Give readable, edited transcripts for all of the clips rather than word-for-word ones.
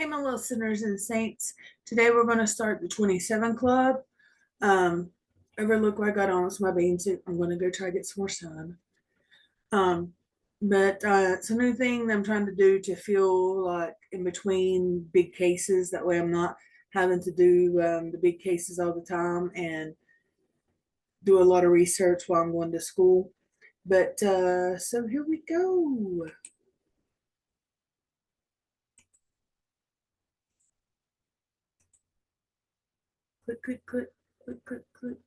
Hey, my little sinners and saints. Today we're going to start the 27 Club. Um, Overlook what I got on with my bean soup. I'm going to go try to get some more sun. Um, but it's a new thing that I'm trying to do to feel like in between big cases. That way I'm not having to do the big cases all the time and do a lot of research while I'm going to school. But so here we go. Click, click, click, click, click, click.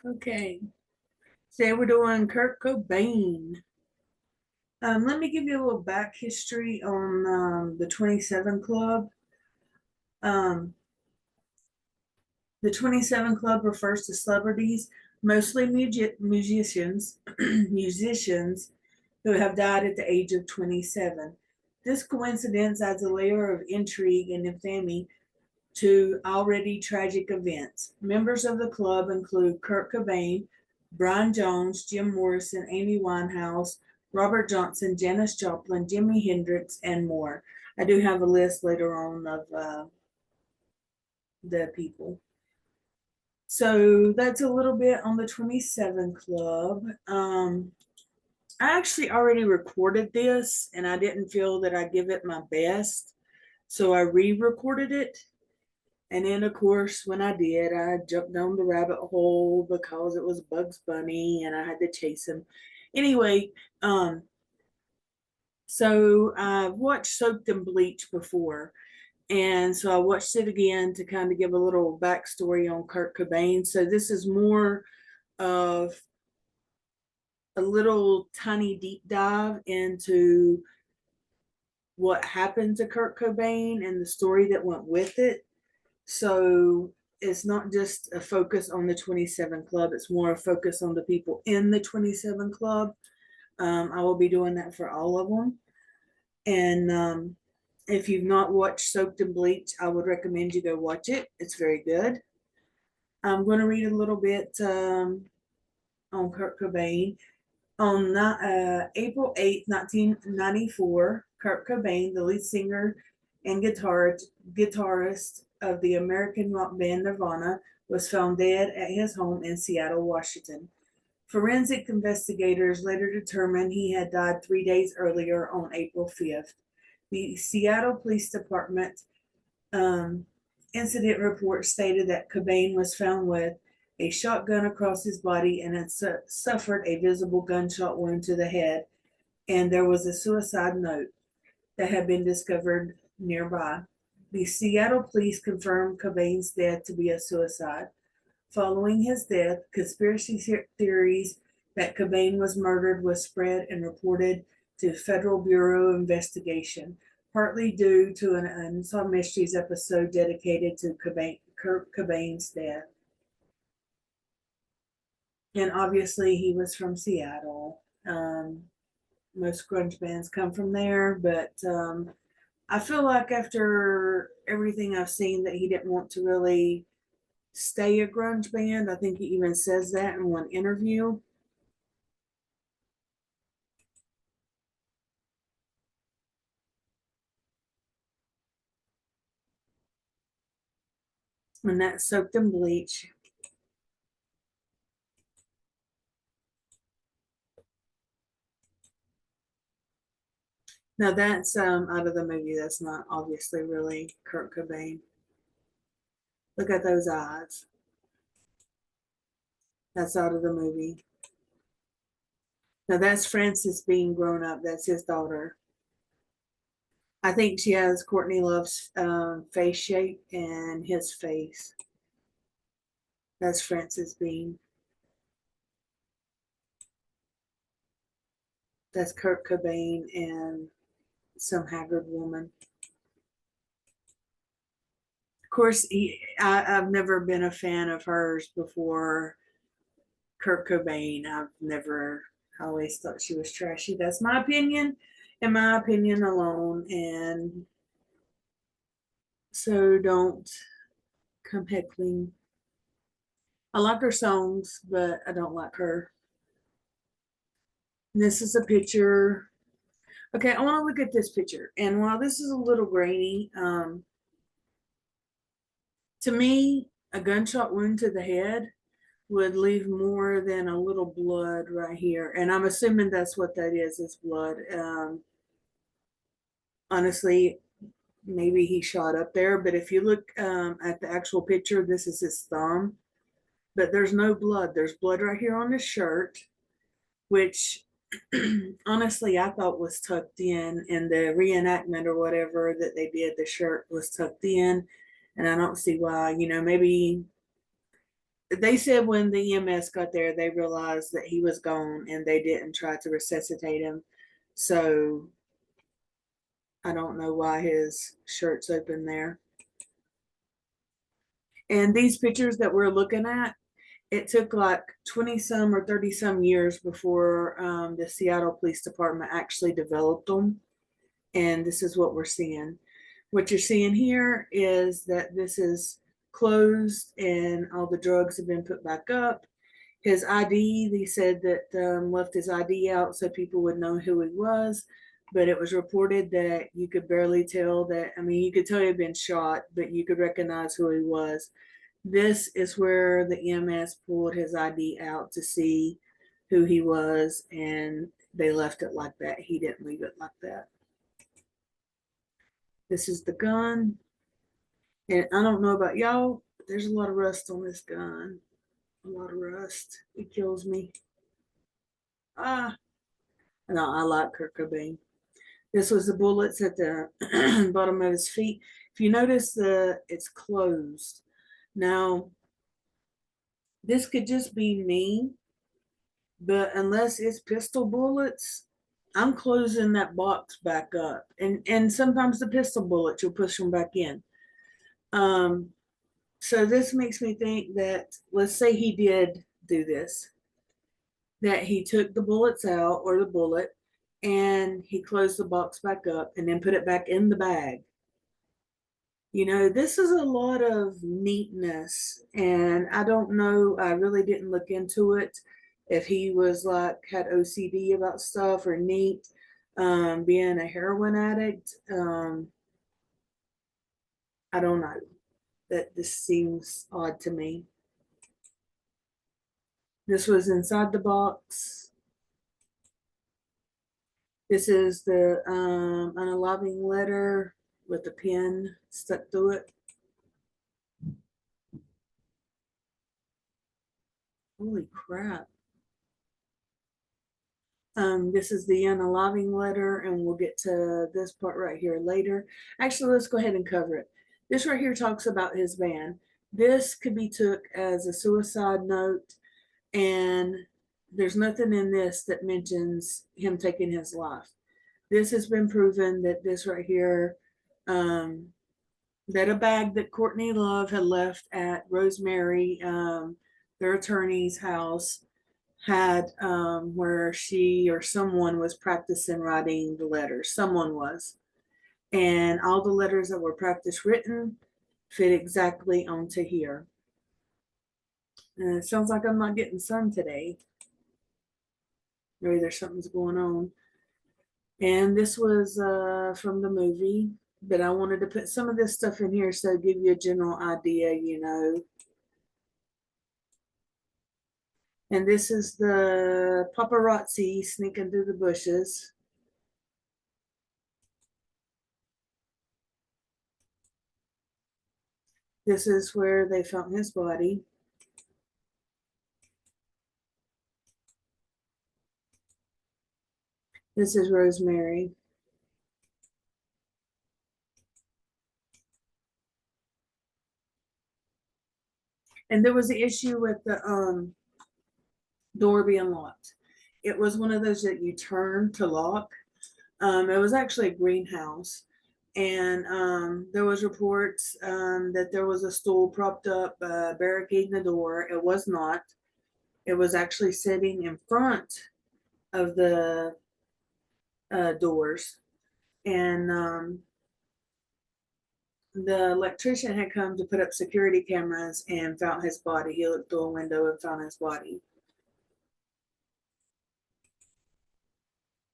Okay. Today we're doing Kurt Cobain. Let me give you a little back history on the 27 Club. Um, the 27 Club refers to celebrities, mostly musicians, musicians who have died at the age of 27. This coincidence adds a layer of intrigue and infamy to already tragic events. Members of the club include Kurt Cobain, Brian Jones, Jim Morrison, Amy Winehouse, Robert Johnson, Janis Joplin, Jimi Hendrix, and more. I do have a list later on of the people. So that's a little bit on the 27 Club. I actually already recorded this and I didn't feel that I give it my best. So I re recorded it. And then, of course, when I did, I jumped down the rabbit hole because it was Bugs Bunny and I had to chase him. Anyway, so I've watched Soaked in Bleach before. And so I watched it again to kind of give a little backstory on Kurt Cobain. So this is more of a little tiny deep dive into what happened to Kurt Cobain and the story that went with it. So it's not just a focus on the 27 Club, it's more a focus on the people in the 27 Club. I will be doing that for all of them. And if you've not watched Soaked in Bleach, I would recommend you go watch it. It's very good. I'm going to read a little bit on Kurt Cobain. On April 8th, 1994, Kurt Cobain, the lead singer and guitarist of the American rock band Nirvana, was found dead at his home in Seattle, Washington. Forensic investigators later determined he had died 3 days earlier on April 5th. The Seattle Police Department um, incident report stated that Cobain was found with a shotgun across his body and had suffered a visible gunshot wound to the head, and there was a suicide note that had been discovered nearby. The Seattle police confirmed Cobain's death to be a suicide. Following his death, conspiracy theories that Cobain was murdered was spread and reported to Federal Bureau of Investigation, partly due to an Unsolved Mysteries episode dedicated to Kurt Cobain's death. And obviously, he was from Seattle. Most grunge bands come from there, but I feel like after everything I've seen, that he didn't want to really stay a grunge band. I think he even says that in one interview. And that's soaked in bleach. Now that's out of the movie. That's not obviously really Kurt Cobain. Look at those eyes. That's out of the movie. Now that's Frances being grown up. That's his daughter. I think she has Courtney Love's face shape and his face. That's Frances Bean. That's Kurt Cobain and some haggard woman. Of course, I've never been a fan of hers before Kurt Cobain. I always thought she was trashy. That's my opinion, and my opinion alone. And so don't come heckling. I like her songs, but I don't like her. And this is a picture. Okay, I want to look at this picture. And while this is a little grainy, to me, a gunshot wound to the head would leave more than a little blood right here. And I'm assuming that's what that is blood. Honestly, maybe he shot up there, but if you look at the actual picture, this is his thumb, but there's no blood. There's blood right here on his shirt, which honestly I thought was tucked in the reenactment or whatever that they did. The shirt was tucked in, and I don't see why. Maybe they said when the EMS got there, they realized that he was gone and they didn't try to resuscitate him. So I don't know why his shirt's open there. And these pictures that we're looking at, it took like 20 some or 30 some years before the Seattle Police Department actually developed them. And this is what we're seeing. What you're seeing here is that this is closed and all the drugs have been put back up. His ID, they said that left his ID out so people would know who he was. But it was reported that you could barely tell that. I mean, you could tell he had been shot, but you could recognize who he was. This is where the EMS pulled his ID out to see who he was, and they left it like that. He didn't leave it like that. This is the gun. And I don't know about y'all, but there's a lot of rust on this gun. A lot of rust. It kills me. Ah, no, I like Kurt Cobain. This was the bullets at the bottom of his feet. If you notice, it's closed. Now, this could just be me, but unless it's pistol bullets, I'm closing that box back up. And sometimes the pistol bullets, you'll push them back in. Um, so this makes me think that, let's say he did do this, that he took the bullets out or the bullet and he closed the box back up and then put it back in the bag. This is a lot of neatness, and I don't know, I really didn't look into it if he was like had OCD about stuff or neat. Being a heroin addict, I don't know. That this seems odd to me. This was inside the box. This is the unaliving letter with a pin stuck through it. Holy crap. This is the unaliving letter, and we'll get to this part right here later. Actually, let's go ahead and cover it. This right here talks about his van. This could be took as a suicide note, and there's nothing in this that mentions him taking his life. This has been proven that this right here, that a bag that Courtney Love had left at Rosemary, their attorney's house, had where she or someone was practicing writing the letters. Someone was. And all the letters that were practice written fit exactly onto here. It sounds like I'm not getting sun today. Maybe there's something's going on. And this was from the movie, but I wanted to put some of this stuff in here so give you a general idea, you know. And this is the paparazzi sneaking through the bushes. This is where they found his body. This is Rosemary. And there was the issue with the door being locked. It was one of those that you turn to lock. It was actually a greenhouse, and there was reports that there was a stool propped up, barricading the door. It was not. It was actually sitting in front of the doors, and the electrician had come to put up security cameras and found his body. He looked through a window and found his body.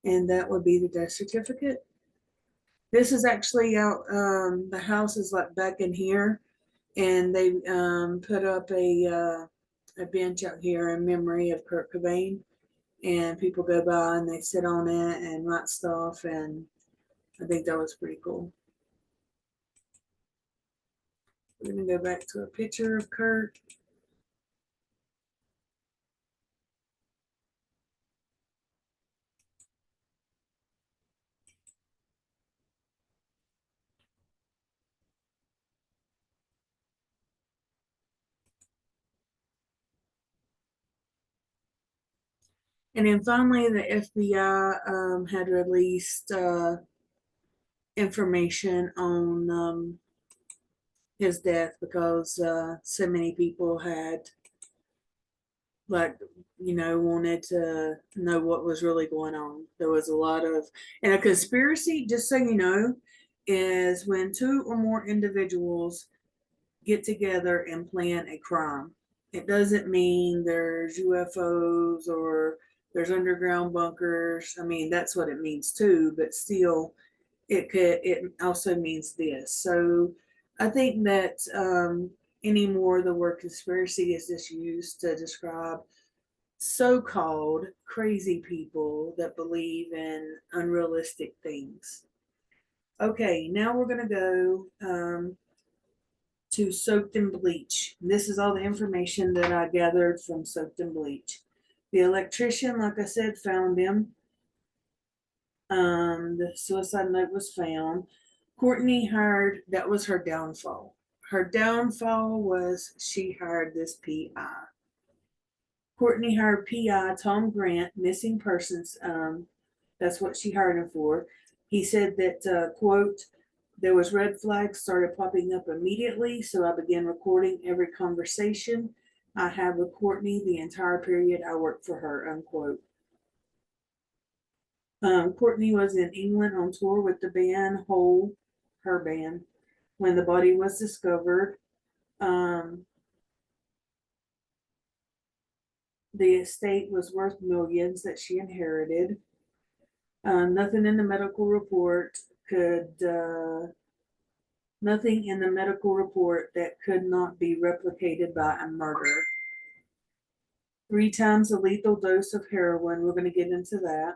And that would be the death certificate. This is actually out, the house is like back in here, and they put up a bench out here in memory of Kurt Cobain, and people go by and they sit on it and write stuff, and I think that was pretty cool. We're gonna go back to a picture of Kurt. And then finally, the FBI had released information on his death because so many people had, like, you know, wanted to know what was really going on. There was a lot of, and a conspiracy, just so you know, is when two or more individuals get together and plan a crime. It doesn't mean there's UFOs or there's underground bunkers. I mean, that's what it means too, but still, it also means this. So I think that anymore the word conspiracy is just used to describe so-called crazy people that believe in unrealistic things. Okay, now we're going to go to Soaked in Bleach. This is all the information that I gathered from Soaked in Bleach. The electrician, like I said, found him. The suicide note was found. Courtney hired, that was her downfall. Her downfall was she hired this PI. Courtney hired PI Tom Grant, missing persons. That's what she hired him for. He said that, quote, there was red flags started popping up immediately, so I began recording every conversation I had with Courtney the entire period I worked for her, unquote. Courtney was in England on tour with the band Hole, her band, when the body was discovered. Um, the estate was worth millions that she inherited. Nothing in the medical report could, nothing in the medical report that could not be replicated by a murder. 3 times a lethal dose of heroin. We're going to get into that.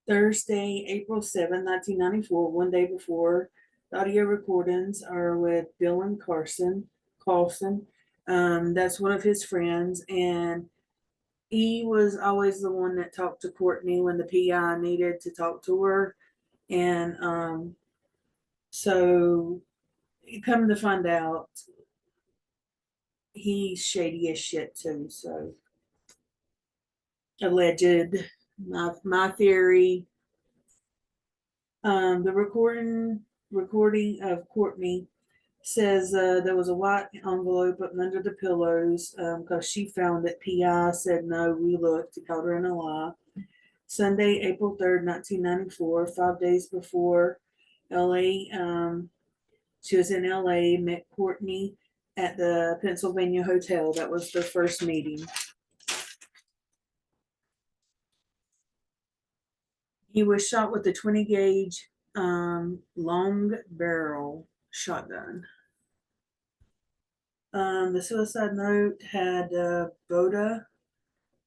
Thursday, April 7, 1994, one day before. The audio recordings are with Dylan Carlson. That's one of his friends, and he was always the one that talked to Courtney when the PI needed to talk to her. And so come to find out, he's shady as shit too. So alleged, my theory. The recording of Courtney says there was a white envelope up under the pillows because she found it. PI said no, we looked. He called her in a lie. Sunday, April 3rd, 1994, 5 days before LA She was in LA, met Courtney at the Pennsylvania hotel. That was their first meeting. He was shot with a 20 gauge long barrel shotgun. The suicide note had Boda,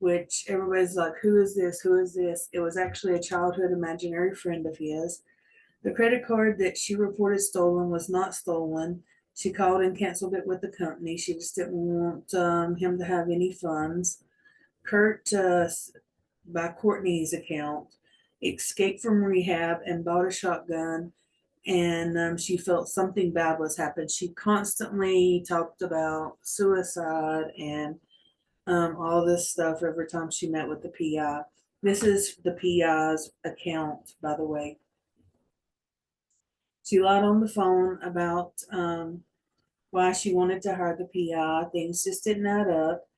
which everybody's like, who is this? Who is this? It was actually a childhood imaginary friend of his. The credit card that she reported stolen was not stolen. She called and canceled it with the company. She just didn't want him to have any funds. Kurt, by Courtney's account, escaped from rehab and bought a shotgun. And she felt something bad was happening. She constantly talked about suicide and all this stuff every time she met with the PI. This is the PI's account, by the way. She lied on the phone about why she wanted to hire the PI. Things just didn't add up.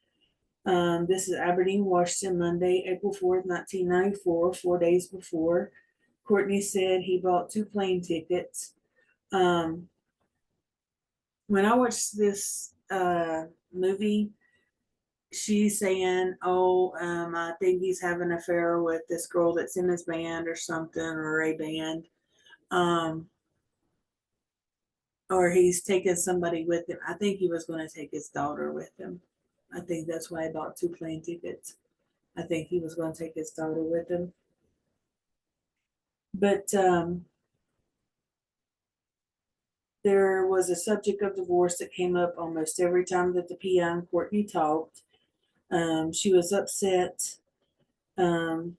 This is Aberdeen, Washington, Monday, April 4th, 1994, 4 days before. Courtney said he bought 2 plane tickets. Um, when I watched this movie, she's saying, "Oh, I think he's having an affair with this girl that's in his band or something, or a band, or he's taking somebody with him." I think he was going to take his daughter with him. I think that's why I bought 2 plane tickets. I think he was going to take his daughter with him. But there was a subject of divorce that came up almost every time that the PI and Courtney talked. She was upset um,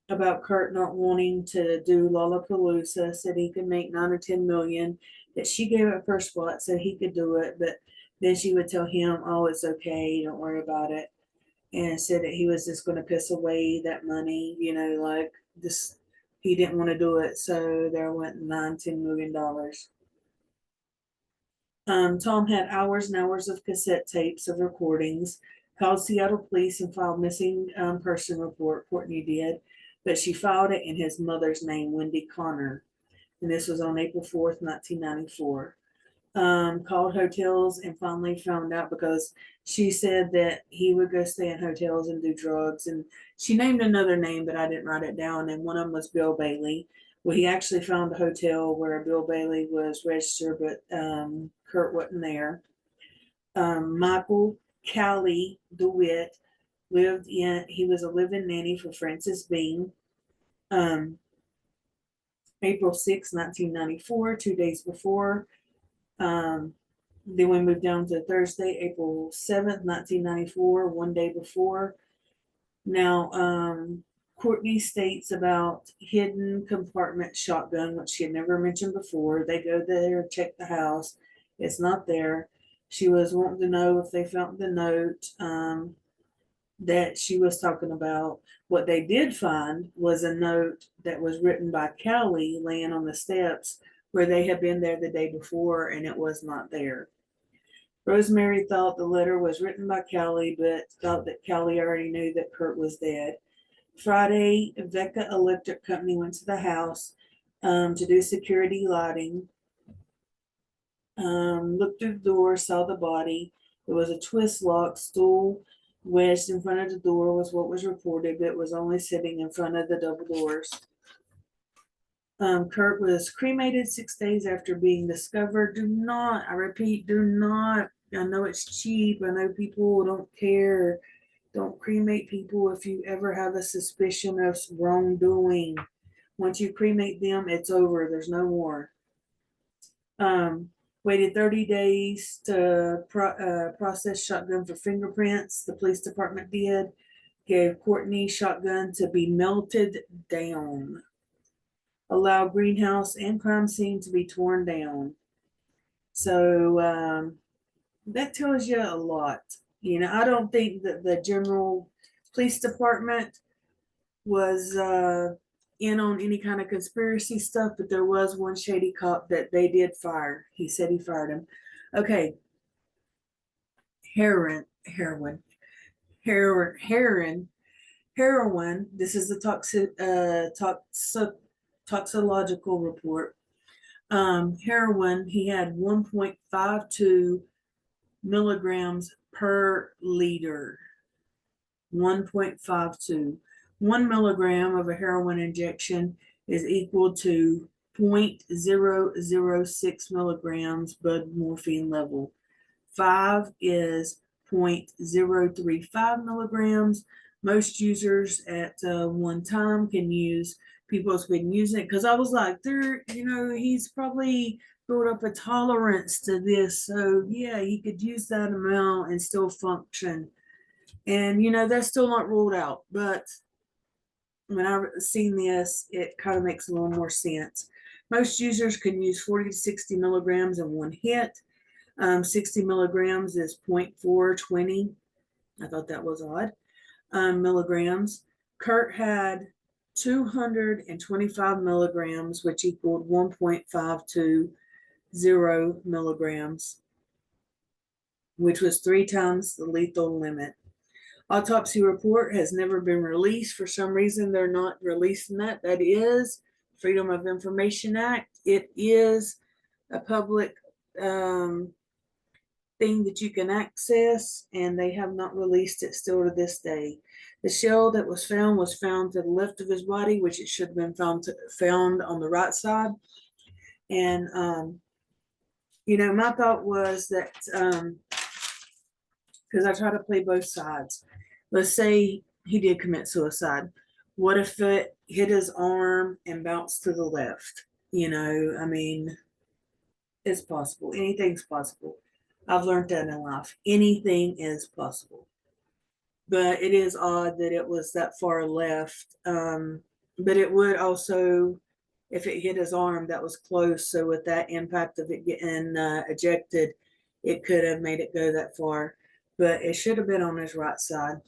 about Kurt not wanting to do Lollapalooza, said he could make 9 or 10 million, that she gave up her spot, said he could do it, but then she would tell him, oh, it's okay, don't worry about it. And said that he was just going to piss away that money, like this, he didn't want to do it. So there went $9-10 million. Tom had hours and hours of cassette tapes of recordings, called Seattle police and filed missing person report. Courtney did, but she filed it in his mother's name, Wendy Connor. And this was on April 4th, 1994. Called hotels and finally found out because she said that he would go stay in hotels and do drugs. And she named another name, but I didn't write it down. And one of them was Bill Bailey. Well, he actually found a hotel where Bill Bailey was registered, but Kurt wasn't there. Michael Callie DeWitt he was a living nanny for Francis Bean. Um, April 6th, 1994, 2 days before. Um, then we moved down to Thursday, April 7th, 1994, one day before. Now, Courtney states about hidden compartment shotgun, which she had never mentioned before. They go there, check the house. It's not there. She was wanting to know if they found the note that she was talking about. What they did find was a note that was written by Callie laying on the steps where they had been there the day before, and it was not there. Rosemary thought the letter was written by Callie, but thought that Callie already knew that Kurt was dead. Friday, Vecca Electric Company went to the house to do security lighting. Looked through the door, saw the body. There was a twist lock stool wedged in front of the door was what was reported, but it was only sitting in front of the double doors. Kurt was cremated 6 days after being discovered. Do not, I repeat, do not. I know it's cheap. I know people don't care. Don't cremate people if you ever have a suspicion of wrongdoing. Once you cremate them, it's over. There's no more. Waited 30 days to process shotgun for fingerprints. The police department did. Gave Courtney shotgun to be melted down. Allowed greenhouse and crime scene to be torn down. So that tells you a lot. I don't think that the general police department was in on any kind of conspiracy stuff, but there was one shady cop that they did fire. He said he fired him. Okay, heroin, heroin. This is the toxicological report. Heroin, he had 1.52 milligrams per liter. 1.52. 1 milligram of a heroin injection is equal to 0.006 milligrams blood morphine level. 5 is 0.035 milligrams. Most users at one time can use, people have been using it because I was like, he's probably built up a tolerance to this. So, yeah, he could use that amount and still function. And, that's still not ruled out. But when I've seen this, it kind of makes a little more sense. Most users can use 40 to 60 milligrams in one hit. 60 milligrams is 0.420. I thought that was odd. Milligrams. Kurt had 225 milligrams, which equaled 1.520 milligrams, which was 3 times the lethal limit. Autopsy report has never been released. For some reason, they're not releasing that. That is Freedom of Information Act. It is a public thing that you can access, and they have not released it still to this day. The shell that was found to the left of his body, which it should have been found on the right side. And my thought was that because I try to play both sides. Let's say he did commit suicide. What if it hit his arm and bounced to the left? It's possible. Anything's possible. I've learned that in life. Anything is possible. But it is odd that it was that far left. But it would also, if it hit his arm, that was close. So with that impact of it getting ejected, it could have made it go that far. But it should have been on his right side.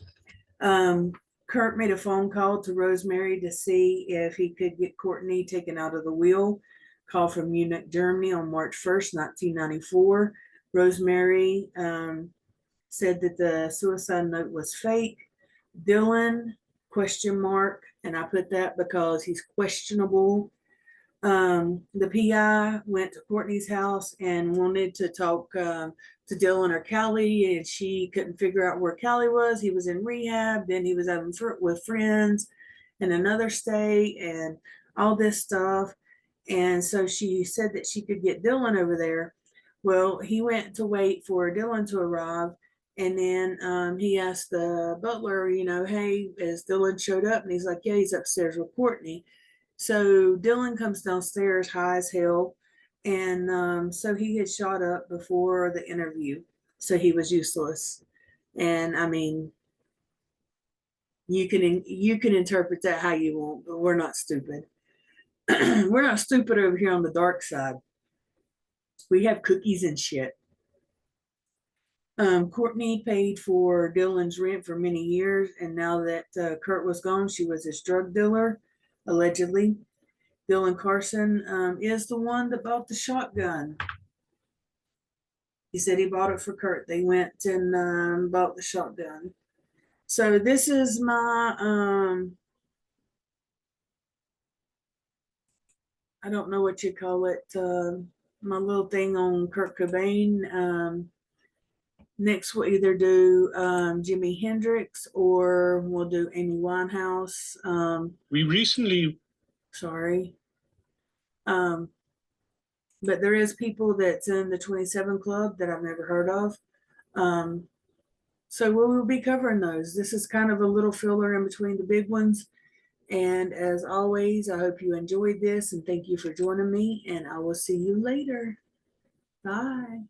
Kurt made a phone call to Rosemary to see if he could get Courtney taken out of the wheel. Call from Munich, Germany on March 1st, 1994. Rosemary said that the suicide note was fake. Dylan, ? And I put that because he's questionable. The PI went to Courtney's house and wanted to talk to Dylan or Callie, and she couldn't figure out where Callie was. He was in rehab, then he was having with friends in another state, and all this stuff. And so she said that she could get Dylan over there. Well, he went to wait for Dylan to arrive, and then he asked the butler, hey, has Dylan showed up? And he's like, yeah, he's upstairs with Courtney. So Dylan comes downstairs high as hell. And so he had shot up before the interview. So he was useless. And you can interpret that how you want, but we're not stupid. We're not stupid over here on the dark side. We have cookies and shit. Courtney paid for Dylan's rent for many years, and now that Kurt was gone, she was his drug dealer, allegedly. Dylan Carson is the one that bought the shotgun. He said he bought it for Kurt. They went and bought the shotgun. So this is my, I don't know what you call it, my little thing on Kurt Cobain. Next, we'll either do Jimi Hendrix or we'll do Amy Winehouse. We recently, sorry. But there is people that's in the 27 Club that I've never heard of. So we will be covering those. This is kind of a little filler in between the big ones. And as always, I hope you enjoyed this and thank you for joining me. And I will see you later. Bye.